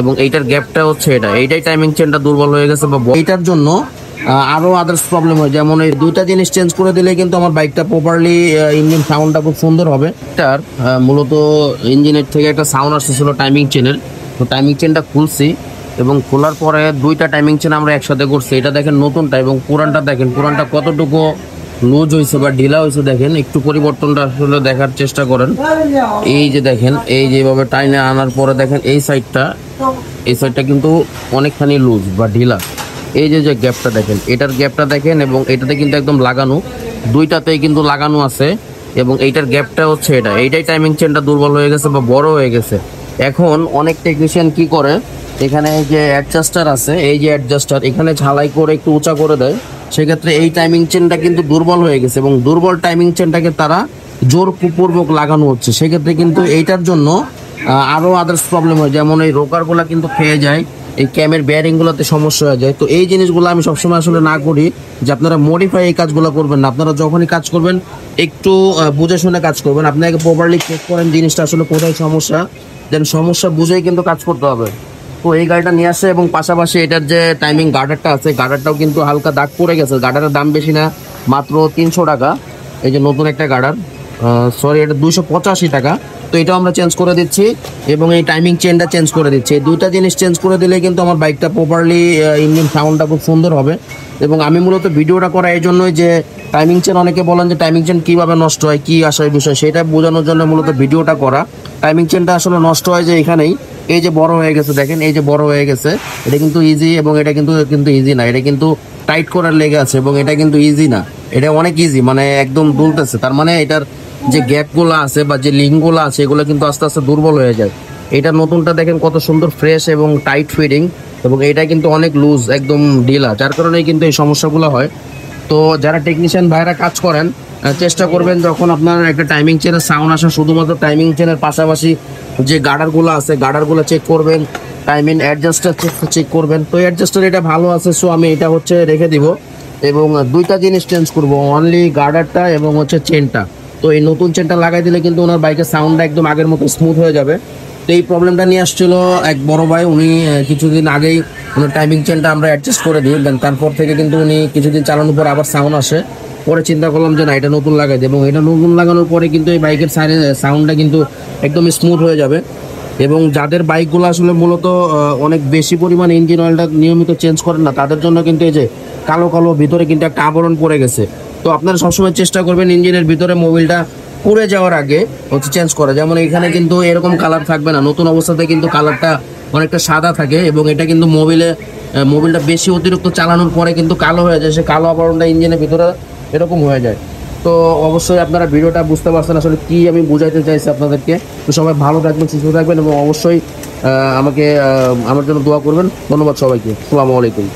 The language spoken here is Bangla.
এবং এইটার গ্যাপটা হচ্ছে এইটাই টাইমিং চেনটা দুর্বল হয়ে গেছে বা এইটার জন্য আরো আদার্স প্রবলেম হয়। যেমন এই দুইটা জিনিস চেঞ্জ করে দিলে কিন্তু আমার বাইকটা প্রপারলি ইঞ্জিন সাউন্ডটা খুব সুন্দর হবে। এটার মূলত ইঞ্জিনের থেকে একটা সাউন্ড আসতেছিল টাইমিং চেনের, তো টাইমিং চেনটা খুলছি এবং খোলার পরে দুইটা টাইমিং চেন আমরা একসাথে করছি। এটা দেখেন নতুনটা এবং পুরানটা দেখেন, পুরানটা কতটুকু লুজ হয়েছে বা ঢিলা হয়েছে দেখেন। একটু পরিবর্তনটা আসলে দেখার চেষ্টা করেন। এই যে দেখেন, এই যেভাবে টাইনে আনার পরে দেখেন এই সাইডটা কিন্তু অনেকখানি লুজ বা ঢিলা। এই যে গ্যাপটা দেখেন, এটার গ্যাপটা দেখেন এবং এটাতে কিন্তু একদম লাগানো, দুইটাতেই কিন্তু লাগানো আছে। এবং এইটার গ্যাপটা হচ্ছে এইটাই টাইমিং চেনটা দুর্বল হয়ে গেছে বা বড় হয়ে গেছে। এখন অনেক টেকনিশিয়ান কি করে, এখানে যে অ্যাডজাস্টার আছে, এই যে অ্যাডজাস্টার এখানে ঝালাই করে একটু উঁচা করে দেয়। সেক্ষেত্রে এই টাইমিং চেনটা কিন্তু দুর্বল হয়ে গেছে এবং দুর্বল টাইমিং চেনটাকে তারা জোরপূর্বক লাগানো হচ্ছে। সেক্ষেত্রে কিন্তু এইটার জন্য আরো আদার্স প্রবলেম হয়। যেমন এই রোকারগুলা কিন্তু খেয়ে যায়, এই ক্যামের বেয়ারিংগুলোতে সমস্যা হয়ে যায়। তো এই জিনিসগুলো আমি সবসময় আসলে না করি যে আপনারা মডিফাই এই কাজগুলো করবেন না। আপনারা যখনই কাজ করবেন একটু বুঝে শুনে কাজ করবেন। আপনাকে প্রপারলি চেক করেন জিনিসটা আসলে কোথায় সমস্যা, দেন সমস্যা বুঝেই কিন্তু কাজ করতে হবে। তো এই গাড়িটা নিয়ে আসে এবং পাশাপাশি এটার যে টাইমিং গার্ডারটা আছে, গার্ডারটাও কিন্তু হালকা দাগ পড়ে গেছে। গার্ডারের দাম বেশি না, মাত্র 300 টাকা। এই যে নতুন একটা গার্ডার, সরি এটা 285 টাকা। তো এটাও আমরা চেঞ্জ করে দিচ্ছি এবং এই টাইমিং চেনটা চেঞ্জ করে দিচ্ছি। এই দুইটা জিনিস চেঞ্জ করে দিলে কিন্তু আমার বাইকটা প্রপারলি ইঞ্জিন সাউন্ডটা খুব সুন্দর হবে। এবং আমি মূলত ভিডিওটা করা এই জন্যই যে টাইমিং চেন, অনেকে বলেন যে টাইমিং চেন কীভাবে নষ্ট হয়, কী আসার বিষয়, সেটা বোঝানোর জন্য মূলত ভিডিওটা করা। টাইমিং চেনটা আসলে নষ্ট হয় যে এখানেই, এই যে বড় হয়ে গেছে দেখেন, এই যে বড় হয়ে গেছে। এটা কিন্তু ইজি এবং এটা কিন্তু ইজি না। এটা কিন্তু টাইট করার লেগে আছে এবং এটা কিন্তু ইজি না। এটা অনেক ইজি, মানে একদম দুলতেছে। তার মানে এটার যে গ্যাপগুলো আছে বা যে লিঙ্কগুলো আছে এগুলো কিন্তু আস্তে আস্তে দুর্বল হয়ে যায়। এটা নতুনটা দেখেন কত সুন্দর ফ্রেশ এবং টাইট ফিটিং, এবং এটা কিন্তু অনেক লুজ, একদম ঢিলা, যার কারণে কিন্তু এই সমস্যাগুলো হয়। তো যারা টেকনিশিয়ান ভাইরা কাজ করেন, চেষ্টা করবেন যখন আপনার একটা টাইমিং চেনের সাউন্ড আসে, শুধুমাত্র টাইমিং চেনের পাশাপাশি যে গার্ডারগুলো আছে গার্ডারগুলো চেক করবেন, টাইমিং অ্যাডজাস্টার চেক করবেন। তো অ্যাডজাস্টার এটা ভালো আছে, সো আমি এটা হচ্ছে রেখে দিব এবং দুইটা জিনিস চেঞ্জ করব, অনলি গার্ডারটা এবং হচ্ছে চেনটা। তো এই নতুন চেনটা লাগাই দিলে কিন্তু ওনার বাইকের সাউন্ডটা একদম আগের মতো স্মুথ হয়ে যাবে। তো এই প্রবলেমটা নিয়ে আসছিল এক বড় ভাই, উনি কিছুদিন আগেই ওনার টাইমিং চেনটা আমরা অ্যাডজাস্ট করে দিই। তারপর থেকে কিন্তু উনি কিছুদিন চালানোর পর আবার সাউন্ড আসে। পরে চিন্তা করলাম যে না, এটা নতুন লাগাই দেবো, এবং এটা নতুন লাগানোর পরে কিন্তু এই বাইকের সাউন্ডটা কিন্তু একদম স্মুথ হয়ে যাবে। এবং যাদের বাইকগুলো আসলে মূলত অনেক বেশি পরিমাণে ইঞ্জিন অয়েলটা নিয়মিত চেঞ্জ করেন না, তাদের জন্য কিন্তু এই যে কালো কালো ভিতরে কিন্তু একটা আবরণ পড়ে গেছে। তো আপনারা সবসময় চেষ্টা করবেন ইঞ্জিনের ভিতরে মোবিলটা পুড়ে যাওয়ার আগে হচ্ছে চেঞ্জ করা। যেমন এখানে কিন্তু এরকম কালার থাকবে না, নতুন অবস্থাতে কিন্তু কালারটা অনেকটা সাদা থাকে এবং এটা কিন্তু মোবিলটা বেশি অতিরিক্ত চালানোর পরে কিন্তু কালো হয়ে যায়। সে কালো আবরণটা ইঞ্জিনের ভিতরে এরকম হয়ে যায়। তো অবশ্যই আপনারা ভিডিওটা বুঝতে পারছেন আসলে কি আমি বুঝাইতে চাইছি আপনাদেরকে। তো সবাই ভালো থাকবেন, সুস্থ থাকবেন এবং অবশ্যই আমার জন্য দোয়া করবেন। ধন্যবাদ সবাইকে। আসসালামু আলাইকুম।